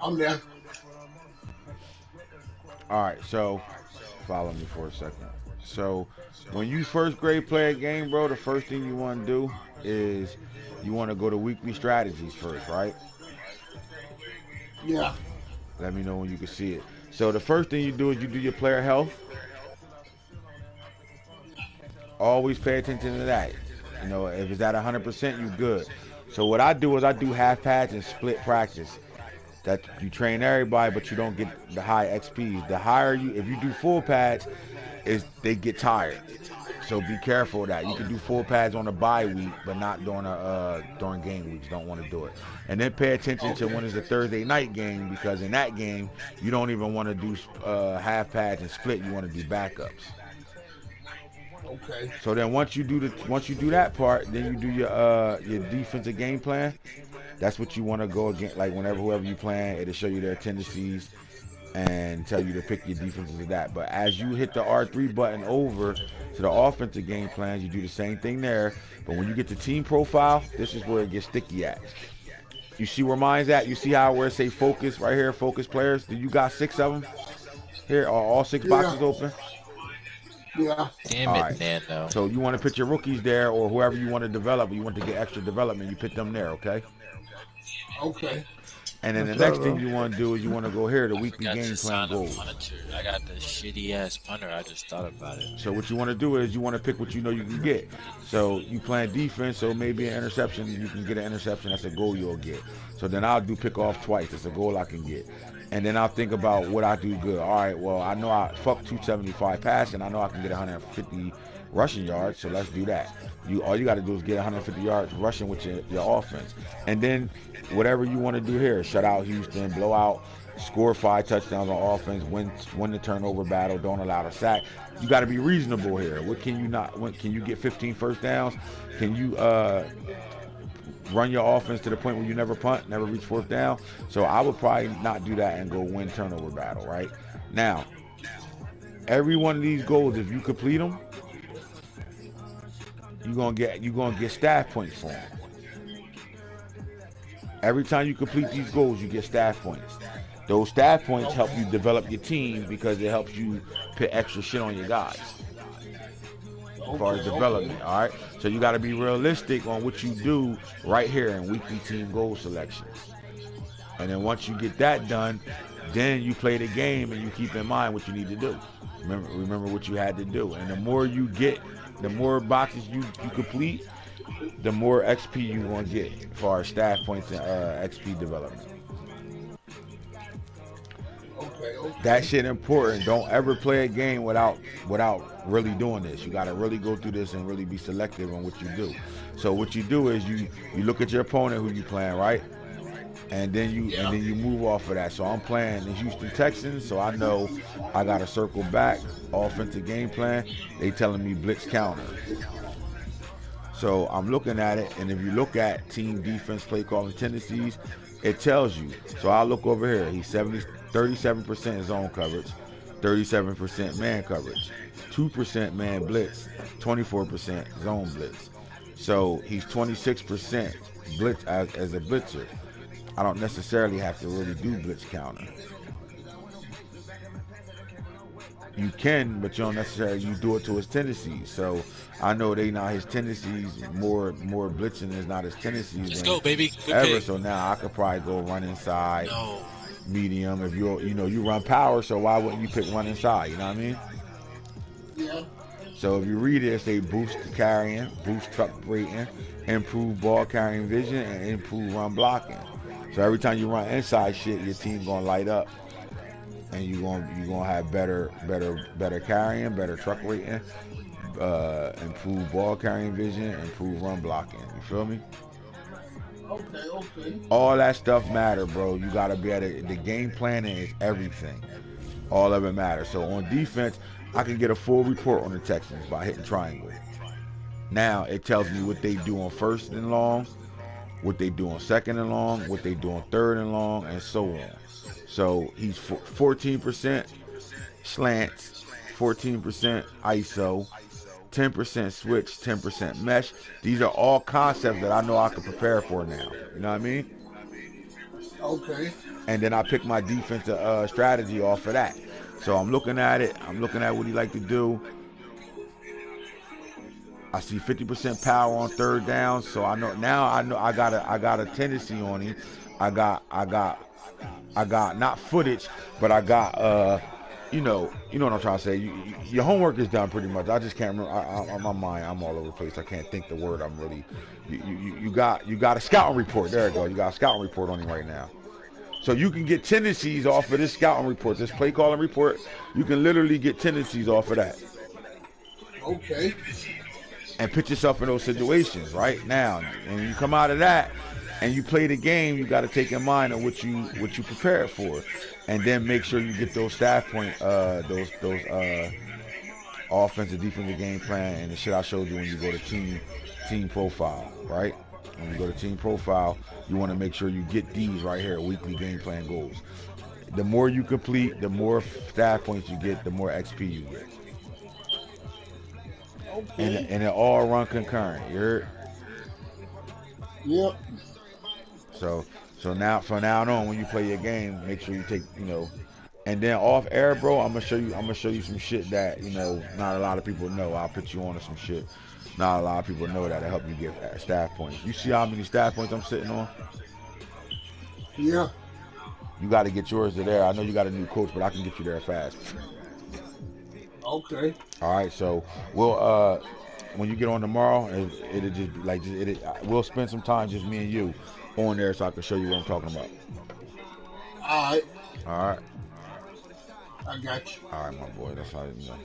I'm there. All right, so follow me for a second. So when you first grade play a game, bro, the first thing you want to do is you want to go to weekly strategies first, right? Yeah. Let me know when you can see it. So the first thing you do is you do your player health. Always pay attention to that. You know, if it's at 100%, you good. So what I do is I do half pads and split practice. That you train everybody, but you don't get the high XPs. The higher you, if you do full pads, is they get tired. So be careful of that. You can do full pads on a bye week, but not during game weeks. Don't want to do it. And then pay attention to Okay. when it's a Thursday night game because in that game you don't even want to do half pads and split. You want to do backups. Okay. So then once you do that part, then you do your defensive game plan. That's what you want to go against. Like whenever whoever you playing, it'll show you their tendencies and tell you to pick your defenses of that. But as you hit the R3 button over to the offensive game plans, you do the same thing there. But when you get to team profile, this is where it gets sticky at. You see where mine's at? You see how where it say focus right here, focus players? Do you got 6 of them? Here, are all 6 boxes Yeah. open? Yeah. Damn All it, right. Nano. So you want to put your rookies there or whoever you want to develop, you want to get extra development, you put them there, okay? Okay. And then the That's right, next thing bro. you want to do is you want to go here, the I weekly forgot to game plan sign a goals. punter. I got the shitty ass punter. I just thought about it. So what you want to do is you want to pick what you know you can get. So you playing defense, so maybe an interception, you can get an interception. That's a goal you'll get. So then I'll do pick off twice. That's a goal I can get. And then I'll think about what I do good. All right, well I know I fuck 275 passing. I know I can get 150 rushing yards. So let's do that. You all you got to do is get 150 yards rushing with your offense, and then whatever you want to do here, shut out Houston, blow out, score 5 touchdowns on offense, win the turnover battle, don't allow the sack. You got to be reasonable here. What can you not? When can you get 15 first downs? Can you run your offense to the point where you never punt, never reach fourth down? So I would probably not do that and go win turnover battle. Right now, every one of these goals, if you complete them, you're gonna get staff points for them. Every time you complete these goals, you get staff points. Those staff points help you develop your team because it helps you put extra shit on your guys as far as Okay. Okay. development. All right, so you got to be realistic on what you do right here in weekly team goal selections. And then once you get that done, then you play the game and you keep in mind what you need to do. Remember what you had to do. And the more you get, the more boxes you complete, the more XP you gonna get as far as staff points and XP development. Okay. That Okay. shit important. Don't ever play a game without really doing this. You gotta really go through this and really be selective on what you do. So what you do is you look at your opponent who you playing, right? Yeah. And then you move off of that. So I'm playing the Houston Texans, so I know I got to circle back offensive game plan. They telling me blitz counter. So I'm looking at it, and if you look at team defense play calling tendencies, it tells you. So I look over here. He's 37% zone coverage, 37% man coverage, 2% man blitz, 24% zone blitz. So he's 26% blitz as a blitzer. I don't necessarily have to really do blitz counter. You can, but you don't necessarily you do it to his tendencies. So I know they not his tendencies. More blitzing is not his tendencies Let's than go, baby. Good ever. pick. So now I could probably go run inside, No. medium. If you run power, so why wouldn't you pick run inside? You know what I mean? Yeah. So if you read it, they boost the carrying, boost truck rating, improve ball carrying vision, and improve run blocking. So every time you run inside shit, your team gonna light up, and you gonna have better carrying, better truck rating, improve ball carrying vision, improve run blocking. You feel me? Okay. Okay. All that stuff matter, bro. You gotta be at it. The game planning is everything. All of it matters. So on defense, I can get a full report on the Texans by hitting triangle. Now it tells me what they do on first and long, what they do on second and long, what they do on third and long, and so on. So he's 14% slants, 14% ISO, 10% switch, 10% mesh. These are all concepts that I know I can prepare for now. You know what I mean? Okay. And then I pick my defensive strategy off of that. So I'm looking at it. I'm looking at what he like to do. I see 50% power on third down, so I know now. I got a tendency on him. I got not footage, but I got you know what I'm trying to say. Your homework is done pretty much. I just can't remember. My mind, I'm all over the place. I can't think the word. I'm really. You got a scouting report. There you go. You got a scouting report on him right now. So you can get tendencies off of this scouting report, this play calling report. You can literally get tendencies off of that Okay. and put yourself in those situations right now. And you come out of that and you play the game, you got to take in mind of what you prepared for, and then make sure you get those staff point, those offensive defensive game plan and the shit I showed you when you go to team profile, right? When you go to team profile, you want to make sure you get these right here, weekly game plan goals. The more you complete, the more staff points you get, the more XP you get. Okay. And it all run concurrent. You heard? Yep. So now from now on, when you play your game, make sure you take and then off air, bro. I'm gonna show you some shit that not a lot of people know. I'll put you on to some shit. Not a lot of people know that'll help you get staff points. You see how many staff points I'm sitting on? Yeah. You got to get yours to there. I know you got a new coach, but I can get you there fast. Okay. All right, so we'll when you get on tomorrow, it'll just be like we'll spend some time just me and you on there so I can show you what I'm talking about. All right. All right, I got you. all right, my boy. That's how you know.